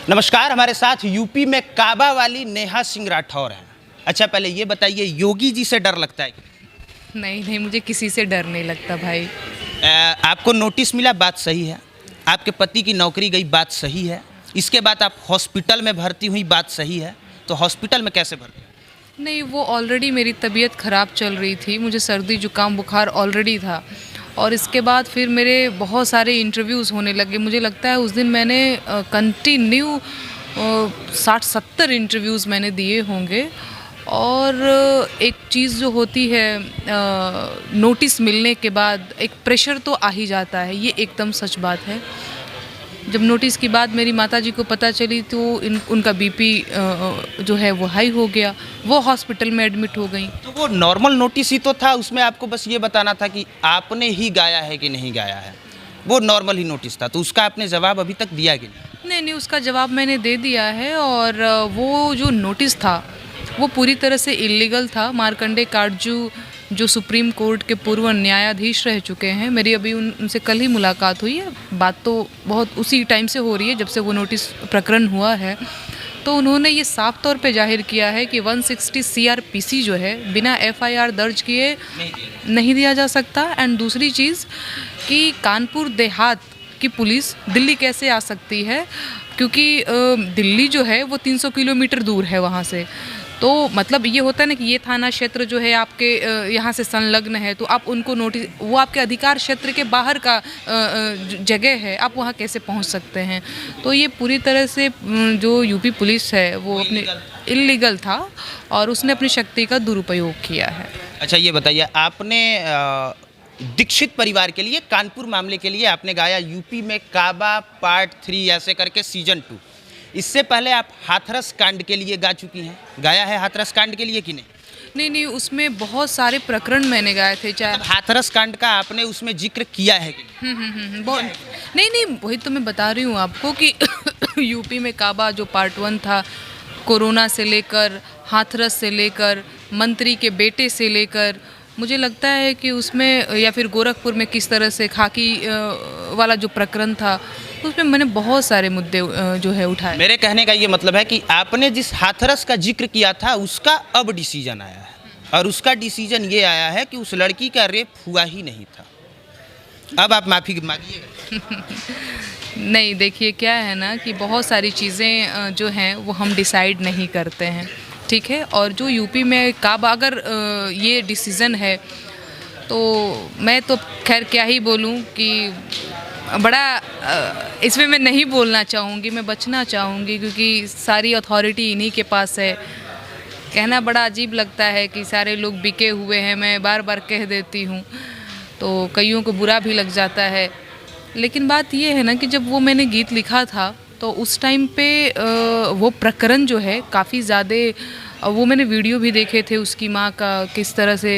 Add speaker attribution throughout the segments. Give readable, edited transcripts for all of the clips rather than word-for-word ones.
Speaker 1: नमस्कार, हमारे साथ यूपी में काबा वाली नेहा सिंह राठौर हैं। अच्छा, पहले ये बताइए, योगी जी से डर लगता है क्या?
Speaker 2: नहीं नहीं, मुझे किसी से डर नहीं लगता भाई।
Speaker 1: आपको नोटिस मिला, बात सही है। आपके पति की नौकरी गई, बात सही है। इसके बाद आप हॉस्पिटल में भर्ती हुई, बात सही है। तो हॉस्पिटल में कैसे भर्ती?
Speaker 2: नहीं, वो ऑलरेडी मेरी तबीयत ख़राब चल रही थी, मुझे सर्दी जुकाम बुखार ऑलरेडी था। और इसके बाद फिर मेरे बहुत सारे इंटरव्यूज़ होने लगे। मुझे लगता है उस दिन मैंने कंटिन्यू 60-70 इंटरव्यूज़ मैंने दिए होंगे। और एक चीज़ जो होती है, नोटिस मिलने के बाद एक प्रेशर तो आ ही जाता है, ये एकदम सच बात है। जब नोटिस की बात मेरी माताजी को पता चली तो उनका बीपी जो है वो हाई हो गया, वो हॉस्पिटल में एडमिट हो गई।
Speaker 1: तो वो नॉर्मल नोटिस ही तो था, उसमें आपको बस ये बताना था कि आपने ही गाया है कि नहीं गाया है। वो नॉर्मल ही नोटिस था, तो उसका आपने जवाब अभी तक दिया कि नहीं?
Speaker 2: नहीं नहीं, उसका जवाब मैंने दे दिया है। और वो जो नोटिस था वो पूरी तरह से इलीगल था। मार्कंडे काटजू जो सुप्रीम कोर्ट के पूर्व न्यायाधीश रह चुके हैं, मेरी अभी उनसे कल ही मुलाकात हुई है। बात तो बहुत उसी टाइम से हो रही है जब से वो नोटिस प्रकरण हुआ है। तो उन्होंने ये साफ तौर पे जाहिर किया है कि 160 CRPC जो है बिना FIR दर्ज किए नहीं दिया जा सकता। एंड दूसरी चीज़ कि कानपुर देहात की पुलिस दिल्ली कैसे आ सकती है, क्योंकि दिल्ली जो है वो 300 किलोमीटर दूर है वहाँ से। तो मतलब ये होता है ना कि ये थाना क्षेत्र जो है आपके यहाँ से संलग्न है, तो आप उनको नोटिस, वो आपके अधिकार क्षेत्र के बाहर का जगह है, आप वहाँ कैसे पहुँच सकते हैं। तो ये पूरी तरह से जो यूपी पुलिस है वो अपने इल्लीगल था और उसने अपनी शक्ति का दुरुपयोग किया है।
Speaker 1: अच्छा, ये बताइए, आपने दीक्षित परिवार के लिए, कानपुर मामले के लिए आपने गाया यूपी में काबा पार्ट 3 ऐसे करके सीजन 2। इससे पहले आप हाथरस कांड के लिए गा चुकी हैं। गाया है हाथरस कांड के लिए कि नहीं?
Speaker 2: नहीं नहीं, उसमें बहुत सारे प्रकरण मैंने गाए थे। चाहे
Speaker 1: हाथरस कांड का आपने उसमें जिक्र किया है कि
Speaker 2: बहुत नहीं नहीं, वही तो मैं बता रही हूँ आपको कि यूपी में काबा जो पार्ट 1 था, कोरोना से लेकर, हाथरस से लेकर, मंत्री के बेटे से लेकर, मुझे लगता है कि उसमें, या फिर गोरखपुर में किस तरह से खाकी वाला जो प्रकरण था, उसमें मैंने बहुत सारे मुद्दे जो है उठाए।
Speaker 1: मेरे कहने का ये मतलब है कि आपने जिस हाथरस का जिक्र किया था उसका अब डिसीजन आया है, और उसका डिसीजन ये आया है कि उस लड़की का रेप हुआ ही नहीं था। अब आप माफ़ी मांगिएगा?
Speaker 2: नहीं, देखिए क्या है ना कि बहुत सारी चीज़ें जो हैं वो हम डिसाइड नहीं करते हैं, ठीक है। और जो यूपी में काबा, अगर ये डिसीज़न है तो मैं तो खैर क्या ही बोलूं कि बड़ा इसमें मैं नहीं बोलना चाहूँगी, मैं बचना चाहूँगी, क्योंकि सारी अथॉरिटी इन्हीं के पास है। कहना बड़ा अजीब लगता है कि सारे लोग बिके हुए हैं, मैं बार बार कह देती हूँ तो कईयों को बुरा भी लग जाता है। लेकिन बात ये है ना कि जब वो मैंने गीत लिखा था तो उस टाइम पे वो प्रकरण जो है काफ़ी ज़्यादा, वो मैंने वीडियो भी देखे थे उसकी माँ का, किस तरह से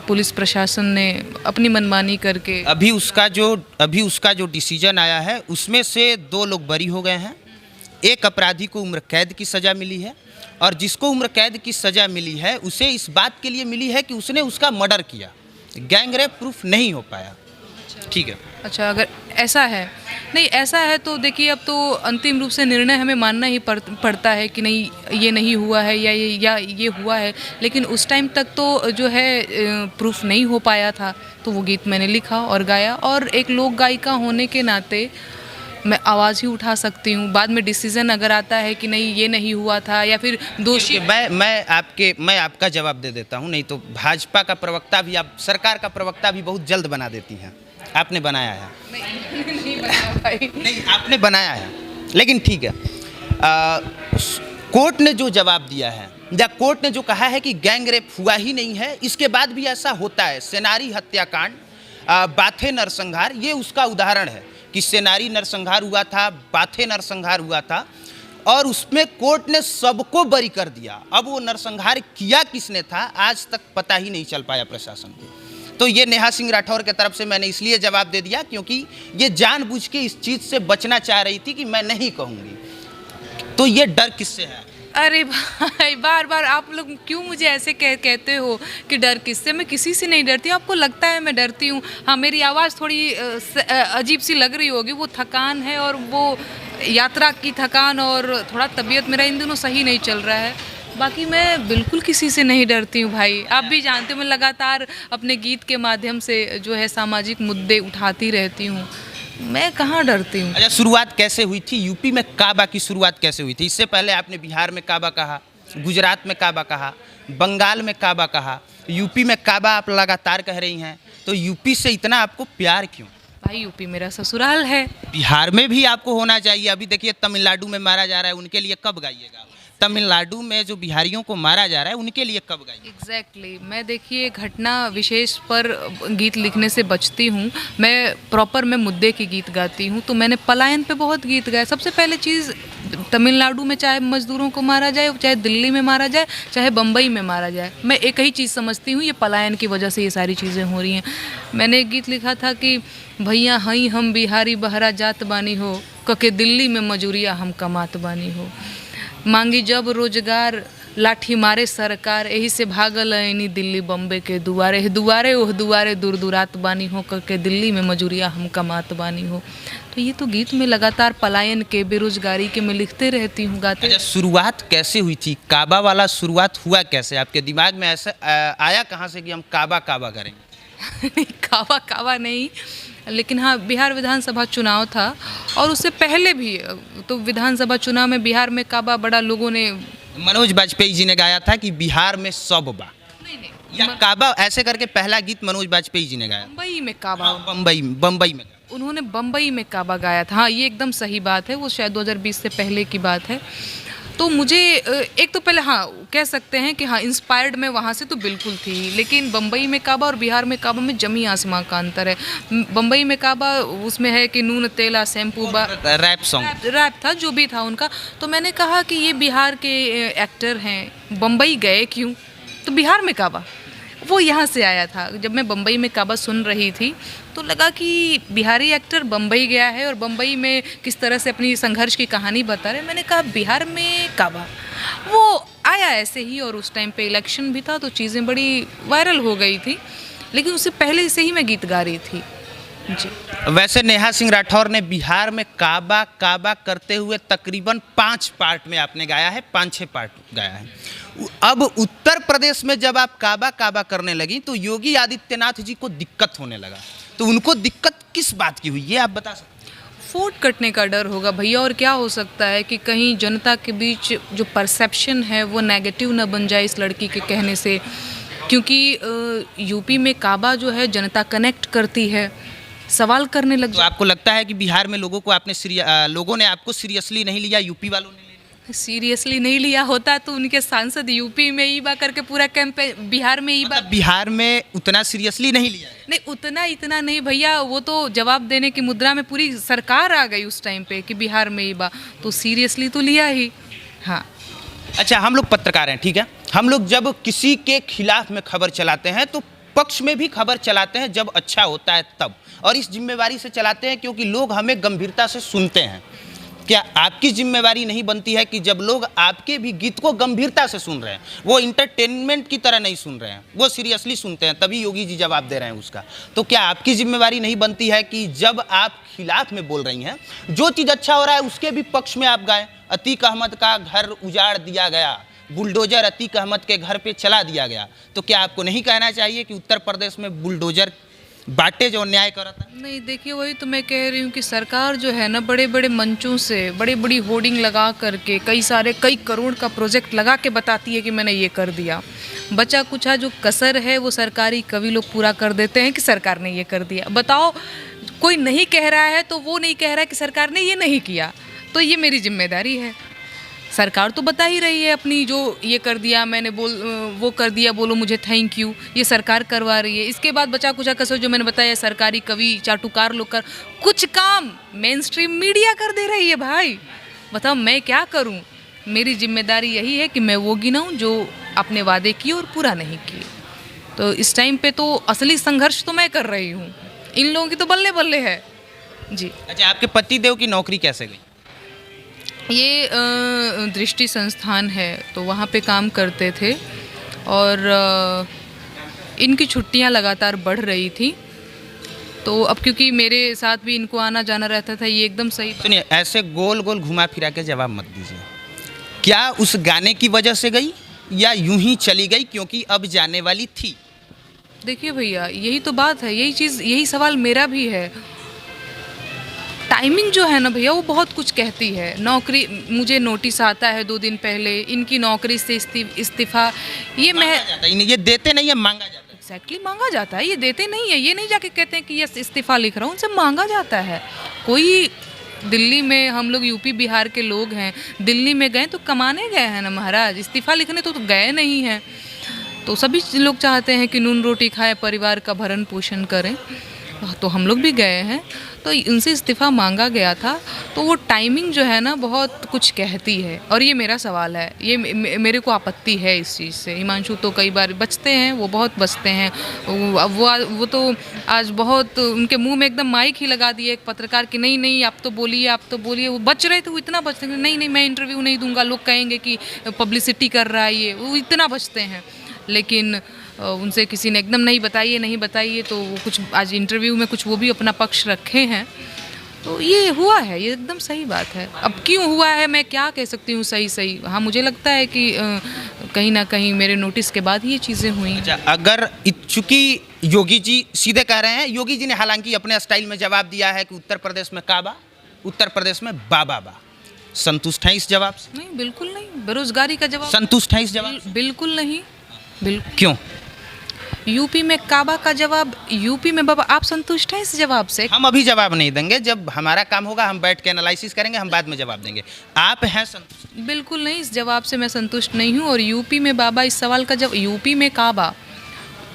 Speaker 2: पुलिस प्रशासन ने अपनी मनमानी करके।
Speaker 1: अभी उसका जो डिसीजन आया है उसमें से 2 लोग बरी हो गए हैं। एक अपराधी को उम्र कैद की सज़ा मिली है, और जिसको उम्र कैद की सज़ा मिली है उसे इस बात के लिए मिली है कि उसने उसका मर्डर किया। गैंग रेप प्रूफ नहीं हो पाया। ठीक है।
Speaker 2: अच्छा, अगर ऐसा है, नहीं ऐसा है तो देखिए, अब तो अंतिम रूप से निर्णय हमें मानना ही पड़ता है कि नहीं ये नहीं हुआ है या ये हुआ है। लेकिन उस टाइम तक तो जो है प्रूफ नहीं हो पाया था, तो वो गीत मैंने लिखा और गाया। और एक लोक गायिका होने के नाते मैं आवाज़ ही उठा सकती हूँ। बाद में डिसीज़न अगर आता है कि नहीं ये नहीं हुआ था या फिर दोषी,
Speaker 1: मैं आपका जवाब दे देता हूँ। नहीं तो भाजपा का प्रवक्ता भी, आप सरकार का प्रवक्ता भी बहुत जल्द बना देती हैं। आपने बनाया है?
Speaker 2: नहीं बनाया भाई।
Speaker 1: नहीं, आपने बनाया है, लेकिन ठीक है। कोर्ट ने जो जवाब दिया है, या कोर्ट ने जो कहा है कि गैंग रेप हुआ ही नहीं है, इसके बाद भी ऐसा होता है। सेनारी हत्याकांड, बाथे नरसंहार, ये उसका उदाहरण है कि सेनारी नरसंहार हुआ था, बाथे नरसंहार हुआ था, और उसमें कोर्ट ने सबको बरी कर दिया। अब वो नरसंहार किया किसने था, आज तक पता ही नहीं चल पाया प्रशासन को। तो ये नेहा सिंह राठौर की तरफ से मैंने इसलिए जवाब दे दिया क्योंकि ये जानबूझ के इस चीज़ से बचना चाह रही थी कि मैं नहीं कहूँगी। तो ये डर किससे है?
Speaker 2: अरे भाई, बार बार आप लोग क्यों मुझे ऐसे कहते हो कि डर किससे? मैं किसी से नहीं डरती। आपको लगता है मैं डरती हूँ? हाँ, मेरी आवाज़ थोड़ी अजीब सी लग रही होगी, वो थकान है और वो यात्रा की थकान और थोड़ा तबीयत मेरा इन दिनों सही नहीं चल रहा है। बाकी मैं बिल्कुल किसी से नहीं डरती हूँ भाई, आप भी जानते हो मैं लगातार अपने गीत के माध्यम से जो है सामाजिक मुद्दे उठाती रहती हूँ, मैं कहाँ डरती हूँ।
Speaker 1: अच्छा, शुरुआत कैसे हुई थी? यूपी में काबा की शुरुआत कैसे हुई थी? इससे पहले आपने बिहार में काबा कहा, गुजरात में काबा कहा, बंगाल में काबा कहा, यूपी में काबा आप लगातार कह रही हैं, तो यूपी से इतना आपको प्यार क्यों?
Speaker 2: भाई यूपी मेरा ससुराल है।
Speaker 1: बिहार में भी आपको होना चाहिए। अभी देखिए तमिलनाडु में मारा जा रहा है, उनके लिए कब गाइएगा? तमिलनाडु में जो बिहारियों को मारा जा रहा है उनके लिए कब गाइए?
Speaker 2: एग्जैक्टली मैं देखिए घटना विशेष पर गीत लिखने से बचती हूँ, मैं मुद्दे की गीत गाती हूँ। तो मैंने पलायन पे बहुत गीत गाए। सबसे पहले चीज़ तमिलनाडु में चाहे मजदूरों को मारा जाए, चाहे दिल्ली में मारा जाए, चाहे बम्बई में मारा जाए, मैं एक ही चीज़ समझती हूँ, ये पलायन की वजह से ये सारी चीज़ें हो रही हैं। मैंने एक गीत लिखा था कि भैया हई हम बिहारी बहरा जात बानी हो, कके दिल्ली में मजूरिया हम कमात बानी हो, मांगी जब रोजगार लाठी मारे सरकार, यही से भागल ऐनी दिल्ली बम्बे के दुआरे, दुआरे ओह दुआरे दूर दूरात बानी हो, करके दिल्ली में मजूरिया हम कमात बानी हो। तो ये तो गीत में लगातार पलायन के, बेरोजगारी के मैं लिखते रहती हूँ, गाते।
Speaker 1: अच्छा, शुरुआत कैसे हुई थी? काबा वाला शुरुआत हुआ कैसे? आपके दिमाग में ऐसा आया कहाँ से कि हम काबा काबा करेंगे?
Speaker 2: नहीं, काबा काबा नहीं, लेकिन हाँ बिहार विधानसभा चुनाव था और उससे पहले भी तो विधानसभा चुनाव में बिहार में काबा बड़ा लोगों ने।
Speaker 1: मनोज बाजपेयी जी ने गाया था कि बिहार में सब बा,
Speaker 2: नहीं
Speaker 1: या काबा ऐसे करके पहला गीत मनोज बाजपेयी जी ने गाया?
Speaker 2: बम्बई में काबा,
Speaker 1: बम्बई में
Speaker 2: उन्होंने बम्बई में काबा गाया था। हाँ ये एकदम सही बात है, वो शायद 2020 से पहले की बात है। तो मुझे एक तो पहले हाँ कह सकते हैं कि हाँ इंस्पायर्ड मैं वहाँ से तो बिल्कुल थी, लेकिन बम्बई में काबा और बिहार में काबा में जमी आसमां का अंतर है। बम्बई में काबा उसमें है कि नून तेला शैम्पू
Speaker 1: रैप सॉन्ग
Speaker 2: रैप था, जो भी था उनका। तो मैंने कहा कि ये बिहार के एक्टर हैं, बम्बई गए क्यों, तो बिहार में काबा वो यहाँ से आया था। जब मैं बम्बई में काबा सुन रही थी तो लगा कि बिहारी एक्टर बम्बई गया है और बम्बई में किस तरह से अपनी संघर्ष की कहानी बता रहे। मैंने कहा बिहार में काबा, वो आया ऐसे ही, और उस टाइम पे इलेक्शन भी था तो चीज़ें बड़ी वायरल हो गई थी, लेकिन उससे पहले से ही मैं गीत गा रही थी जी।
Speaker 1: वैसे नेहा सिंह राठौर ने बिहार में काबा काबा करते हुए तकरीबन 5 पार्ट में आपने गाया है, 5-6 पार्ट गाया है। अब उत्तर प्रदेश में जब आप काबा काबा करने लगी तो योगी आदित्यनाथ जी को दिक्कत होने लगा, तो उनको दिक्कत किस बात की हुई ये आप बता सकते हैं?
Speaker 2: फूट कटने का डर होगा भैया, और क्या हो सकता है कि कहीं जनता के बीच जो परसेप्शन है वो नेगेटिव ना बन जाए इस लड़की के कहने से, क्योंकि यूपी में काबा जो है जनता कनेक्ट करती है, सवाल करने लग
Speaker 1: तो आपको लगता है कि बिहार में लोगों ने आपको सीरियसली नहीं लिया, यूपी वालों ने
Speaker 2: सीरियसली नहीं लिया होता तो उनके सांसद यूपी में ही बा करके पूरा कैंपेन बिहार में ही
Speaker 1: मतलब बिहार में उतना सीरियसली नहीं लिया?
Speaker 2: नहीं इतना नहीं भैया, वो तो जवाब देने की मुद्रा में पूरी सरकार आ गई उस टाइम पे कि बिहार में ही बा, तो सीरियसली तो लिया ही। हाँ
Speaker 1: अच्छा, हम लोग पत्रकार हैं, ठीक है, हम लोग जब किसी के खिलाफ में खबर चलाते हैं तो पक्ष में भी खबर चलाते हैं जब अच्छा होता है तब, और इस जिम्मेवारी से चलाते हैं क्योंकि लोग हमें गंभीरता से सुनते हैं। क्या आपकी जिम्मेवारी नहीं बनती है कि जब लोग आपके भी गीत को गंभीरता से सुन रहे हैं, वो इंटरटेनमेंट की तरह नहीं सुन रहे हैं, वो सीरियसली सुनते हैं, तभी योगी जी जवाब दे रहे हैं उसका, तो क्या आपकी जिम्मेवारी नहीं बनती है कि जब आप खिलाफ में बोल रही हैं, जो चीज़ अच्छा हो रहा है उसके भी पक्ष में आप गाएं? अतीक अहमद का घर उजाड़ दिया गया, बुलडोजर अतीक अहमद के घर पे चला दिया गया, तो क्या आपको नहीं कहना चाहिए कि उत्तर प्रदेश में बुलडोजर बाटे जो अन्याय कर रहा था?
Speaker 2: नहीं देखिए, वही तो मैं कह रही हूँ कि सरकार जो है ना बड़े बड़े मंचों से बड़ी बड़ी होर्डिंग लगा करके कई करोड़ का प्रोजेक्ट लगा के बताती है कि मैंने ये कर दिया। बचा कुचा जो कसर है वो सरकारी कवि लोग पूरा कर देते हैं कि सरकार ने ये कर दिया। बताओ, कोई नहीं कह रहा है तो वो नहीं कह रहा है कि सरकार ने ये नहीं किया, तो ये मेरी जिम्मेदारी है। सरकार तो बता ही रही है अपनी, जो ये कर दिया मैंने वो कर दिया, बोलो मुझे थैंक यू, ये सरकार करवा रही है। इसके बाद बचा कुचा कसर जो मैंने बताया, सरकारी कवि चाटुकार लोग कर कुछ काम मेन स्ट्रीम मीडिया कर दे रही है। भाई बताओ मैं क्या करूं? मेरी जिम्मेदारी यही है कि मैं वो गिनाऊं जो अपने वादे किए और पूरा नहीं किए। तो इस टाइम पे तो असली संघर्ष तो मैं कर रही हूँ, इन लोगों की तो बल्ले बल्ले है जी।
Speaker 1: अच्छा, आपके पतिदेव की नौकरी कैसे गई?
Speaker 2: ये दृष्टि संस्थान है तो वहाँ पे काम करते थे, और इनकी छुट्टियाँ लगातार बढ़ रही थी, तो अब क्योंकि मेरे साथ भी इनको आना जाना रहता था, ये एकदम सही।
Speaker 1: सुनिए, ऐसे गोल गोल घुमा फिरा के जवाब मत दीजिए। क्या उस गाने की वजह से गई या यूं ही चली गई क्योंकि अब जाने वाली थी?
Speaker 2: देखिए भैया, यही तो बात है, यही चीज़, यही सवाल मेरा भी है। टाइमिंग जो है ना भैया, वो बहुत कुछ कहती है। नौकरी, मुझे नोटिस आता है 2 दिन पहले, इनकी नौकरी से इस्तीफा, ये
Speaker 1: मांगा जाता है, ये देते नहीं है, मांगा जाता है।
Speaker 2: एग्जैक्टली मांगा जाता है, ये देते नहीं है। ये नहीं जाके कहते हैं कि यस इस्तीफा लिख रहा हूँ, उनसे मांगा जाता है। कोई दिल्ली में, हम लोग यूपी बिहार के लोग हैं, दिल्ली में गए तो कमाने गए हैं ना महाराज, इस्तीफा लिखने तो गए नहीं हैं। तो सभी लोग चाहते हैं कि नून रोटी खाएं, परिवार का भरण पोषण करें, तो हम लोग भी गए हैं। तो उनसे इस्तीफ़ा मांगा गया था। तो वो टाइमिंग जो है ना, बहुत कुछ कहती है। और ये मेरा सवाल है, ये मेरे को आपत्ति है इस चीज़ से। हिमांशु तो कई बार बचते हैं, वो बहुत बचते हैं। वो तो आज बहुत उनके मुंह में एकदम माइक ही लगा दिए एक पत्रकार की, नहीं नहीं आप तो बोलिए, आप तो बोलिए। वो बच रहे थे, वो इतना बचते हैं, नहीं नहीं मैं इंटरव्यू नहीं दूंगा, लोग कहेंगे कि पब्लिसिटी कर रहा है ये, वो इतना बचते हैं। लेकिन उनसे किसी ने एकदम नहीं बताइए, तो वो कुछ आज इंटरव्यू में कुछ वो भी अपना पक्ष रखे हैं। तो ये हुआ है, ये एकदम सही बात है। अब क्यों हुआ है मैं क्या कह सकती हूँ सही। हाँ, मुझे लगता है कि कहीं ना कहीं मेरे नोटिस के बाद ये चीज़ें हुई।
Speaker 1: अच्छा, अगर चूंकि योगी जी सीधे कह रहे हैं, योगी जी ने हालांकि अपने स्टाइल में जवाब दिया है कि उत्तर प्रदेश में काबा, उत्तर प्रदेश में बाबा बा। संतुष्ट हैं इस जवाब से?
Speaker 2: नहीं, बिल्कुल नहीं। बेरोजगारी का जवाब
Speaker 1: संतुष्ट हैं इस जवाब से?
Speaker 2: बिल्कुल नहीं।
Speaker 1: क्यों?
Speaker 2: यूपी में काबा का जवाब, यूपी में बाबा, आप संतुष्ट हैं इस जवाब से?
Speaker 1: हम अभी जवाब नहीं देंगे, जब हमारा काम होगा हम बैठ के एनालिसिस करेंगे, हम बाद में जवाब देंगे। आप हैं संतुष्ट?
Speaker 2: बिल्कुल नहीं, इस जवाब से मैं संतुष्ट नहीं हूँ। और यूपी में बाबा, इस सवाल का जवाब, यूपी में काबा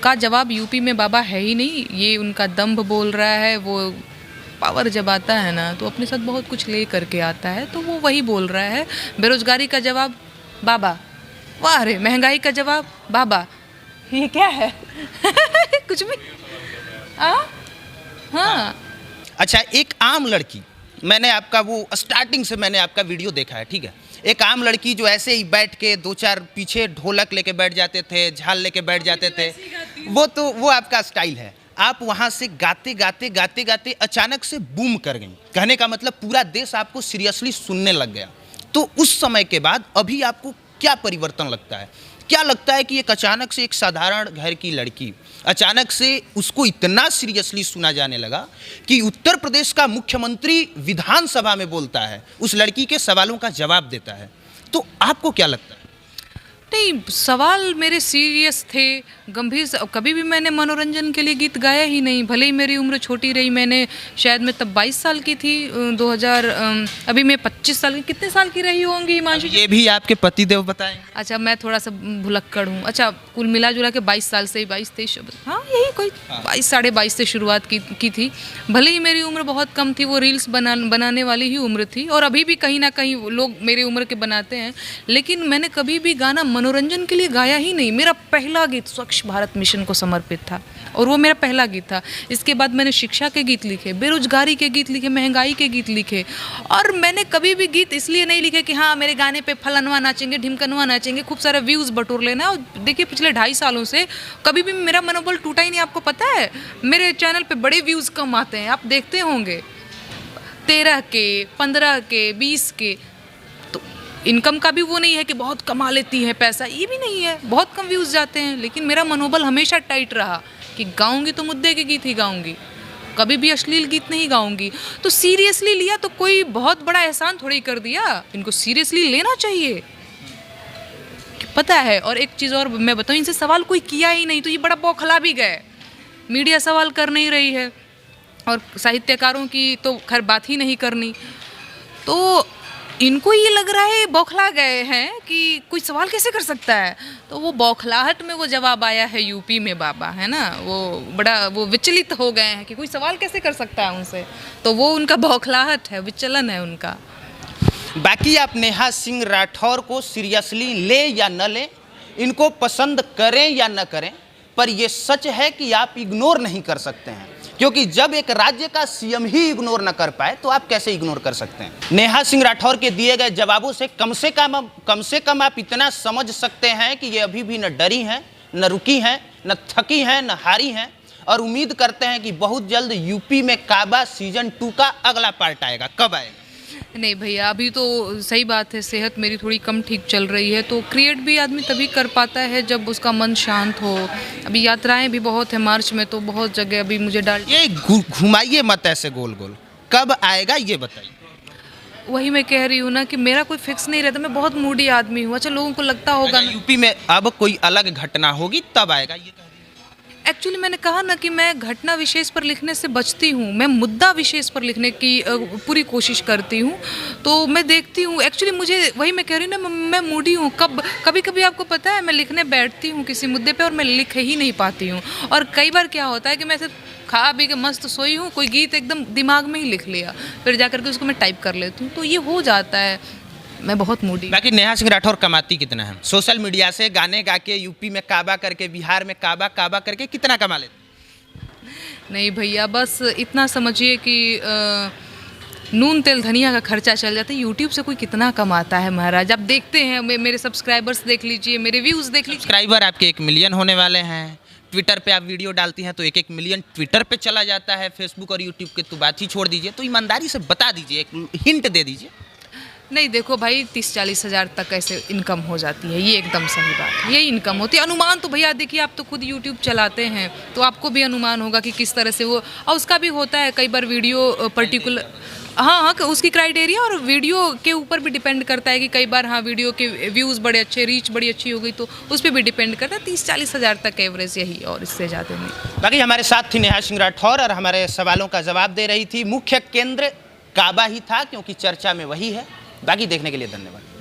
Speaker 2: का जवाब यूपी में बाबा है ही नहीं। ये उनका दम्भ बोल रहा है। वो पावर जब आता है ना, तो अपने साथ बहुत कुछ ले करके आता है, तो वो वही बोल रहा है। बेरोजगारी का जवाब बाबा, वाह रे। महंगाई का जवाब बाबा, ये क्या है? कुछ भी। हाँ।
Speaker 1: अच्छा, एक आम लड़की, मैंने आपका वो स्टार्टिंग से मैंने आपका वीडियो देखा है, ठीक है। एक आम लड़की जो ऐसे ही बैठ के 2-4 पीछे ढोलक लेके बैठ जाते थे, झाल लेके बैठ जाते थे, वो आपका स्टाइल है। आप वहाँ से गाते गाते अचानक से बूम कर गई। कहने का मतलब पूरा देश आपको सीरियसली सुनने लग गया। तो उस समय के बाद अभी आपको क्या परिवर्तन लगता है? क्या लगता है कि एक अचानक से एक साधारण घर की लड़की, अचानक से उसको इतना सीरियसली सुना जाने लगा कि उत्तर प्रदेश का मुख्यमंत्री विधानसभा में बोलता है, उस लड़की के सवालों का जवाब देता है। तो आपको क्या लगता है?
Speaker 2: नहीं, सवाल मेरे सीरियस थे, गंभीर। कभी भी मैंने मनोरंजन के लिए गीत गाया ही नहीं। भले ही मेरी उम्र छोटी रही, मैंने शायद मैं तब 22 साल की थी, 2000, अभी मैं 25 साल की, कितने साल की रही होंगी हिमांशु?
Speaker 1: ये भी आपके पतिदेव बताएं।
Speaker 2: अच्छा, मैं थोड़ा सा भुलक्कड़ हूँ। अच्छा, कुल मिला जुला के 22 साल से, 22-23, हाँ यही कोई 22 साढ़े 22 से शुरुआत की थी। भले ही मेरी उम्र बहुत कम थी, वो रील्स बनाने वाली ही उम्र थी, और अभी भी कहीं ना कहीं लोग मेरी उम्र के बनाते हैं। लेकिन मैंने कभी भी गाना मनोरंजन के लिए गाया ही नहीं। मेरा पहला गीत स्वच्छ भारत मिशन को समर्पित था, और वो मेरा पहला गीत था। इसके बाद मैंने शिक्षा के गीत लिखे, बेरोजगारी के गीत लिखे, महंगाई के गीत लिखे। और मैंने कभी भी गीत इसलिए नहीं लिखे कि हाँ मेरे गाने पे फलनवा नाचेंगे, ढिमकनवा नाचेंगे, खूब सारे व्यूज़ बटोर लेना। और देखिए, पिछले 2.5 सालों से कभी भी मेरा मनोबल टूटा ही नहीं। आपको पता है, मेरे चैनल पे बड़े व्यूज़ कम आते हैं, आप देखते होंगे, 13 के, 15 के, 20 के। इनकम का भी वो नहीं है कि बहुत कमा लेती है पैसा, ये भी नहीं है, बहुत कम व्यूज़ जाते हैं। लेकिन मेरा मनोबल हमेशा टाइट रहा कि गाऊंगी तो मुद्दे के गीत ही गाऊंगी, कभी भी अश्लील गीत नहीं गाऊंगी। तो सीरियसली लिया तो कोई बहुत बड़ा एहसान थोड़ी कर दिया, इनको सीरियसली लेना चाहिए, पता है। और एक चीज़ और मैं बताऊँ, इनसे सवाल कोई किया ही नहीं, तो ये बड़ा बौखला भी गए। मीडिया सवाल कर नहीं रही है, और साहित्यकारों की तो खैर बात ही नहीं करनी। तो इनको ये लग रहा है, बौखला गए हैं कि कोई सवाल कैसे कर सकता है। तो वो बौखलाहट में वो जवाब आया है यूपी में बाबा, है ना। वो बड़ा वो विचलित हो गए हैं कि कोई सवाल कैसे कर सकता है उनसे। तो वो उनका बौखलाहट है, विचलन है उनका।
Speaker 1: बाकी आप नेहा सिंह राठौर को सीरियसली ले या न ले, इनको पसंद करें या न करें, पर यह सच है कि आप इग्नोर नहीं कर सकते हैं। क्योंकि जब एक राज्य का सीएम ही इग्नोर न कर पाए तो आप कैसे इग्नोर कर सकते हैं? नेहा सिंह राठौर के दिए गए जवाबों से कम से कम आप इतना समझ सकते हैं कि ये अभी भी न डरी हैं, न रुकी हैं, न थकी हैं, न हारी हैं, और उम्मीद करते हैं कि बहुत जल्द यूपी में काबा सीजन 2 का अगला पार्ट आएगा। कब आएगा?
Speaker 2: नहीं भैया, अभी तो सही बात है, सेहत मेरी थोड़ी कम ठीक चल रही है, तो क्रिएट भी आदमी तभी कर पाता है जब उसका मन शांत हो। अभी यात्राएं भी बहुत है मार्च में, तो बहुत जगह अभी मुझे
Speaker 1: ये घुमाइए मत ऐसे गोल गोल, कब आएगा ये बताइए।
Speaker 2: वही मैं कह रही हूँ ना कि मेरा कोई फिक्स नहीं रहता, मैं बहुत मूडी आदमी हूँ। अच्छा, लोगों को लगता होगा ना
Speaker 1: यूपी में अब कोई अलग घटना होगी तब आएगा ये कह रही हैं।
Speaker 2: एक्चुअली मैंने कहा ना कि मैं घटना विशेष पर लिखने से बचती हूँ, मैं मुद्दा विशेष पर लिखने की पूरी कोशिश करती हूँ। तो मैं देखती हूँ, एक्चुअली मुझे वही मैं कह रही हूँ ना, मैं मूडी हूँ। कभी कभी आपको पता है मैं लिखने बैठती हूँ किसी मुद्दे पे और मैं लिख ही नहीं पाती हूँ। और कई बार क्या होता है कि मैं सिर्फ खा पी के मस्त सोई हूँ, कोई गीत एकदम दिमाग में ही लिख लिया, फिर जाकर के उसको मैं टाइप कर लेती हूँ, तो ये हो जाता है। मैं बहुत मूडी।
Speaker 1: बाकी नेहा सिंह राठौर कमाती कितना है? सोशल मीडिया से गाने गा के यूपी में काबा करके, बिहार में काबा काबा करके कितना कमा लेते?
Speaker 2: नहीं भैया, बस इतना समझिए कि नून तेल धनिया का खर्चा चल जाता है। यूट्यूब से कोई कितना कमाता है महाराज, आप देखते हैं, मेरे सब्सक्राइबर्स देख लीजिए, मेरे व्यूज़ देख लीजिए।
Speaker 1: सब्सक्राइबर आपके 1 मिलियन होने वाले हैं। ट्विटर पे आप वीडियो डालती हैं तो 1-1 मिलियन ट्विटर पे चला जाता है। फेसबुक और यूट्यूब के तो बात ही छोड़ दीजिए। तो ईमानदारी से बता दीजिए, एक हिंट दे दीजिए।
Speaker 2: नहीं देखो भाई, 30-40 हज़ार तक ऐसे इनकम हो जाती है, ये एकदम सही बात है, यही इनकम होती है। अनुमान तो भैया देखिए, आप तो खुद यूट्यूब चलाते हैं तो आपको भी अनुमान होगा कि किस तरह से वो, और उसका भी होता है कई बार वीडियो पर्टिकुलर, हाँ, उसकी क्राइटेरिया और वीडियो के ऊपर भी डिपेंड करता है कि कई बार हाँ वीडियो के व्यूज़ बड़े अच्छे, रीच बड़ी अच्छी हो गई तो उस पर भी डिपेंड करता है। 30-40 हज़ार तक एवरेज यही, और इससे ज़्यादा नहीं।
Speaker 1: बाकी हमारे साथ थी नेहा सिंह राठौर और हमारे सवालों का जवाब दे रही थी। मुख्य केंद्र काबा ही था क्योंकि चर्चा में वही है। बाकी देखने के लिए धन्यवाद।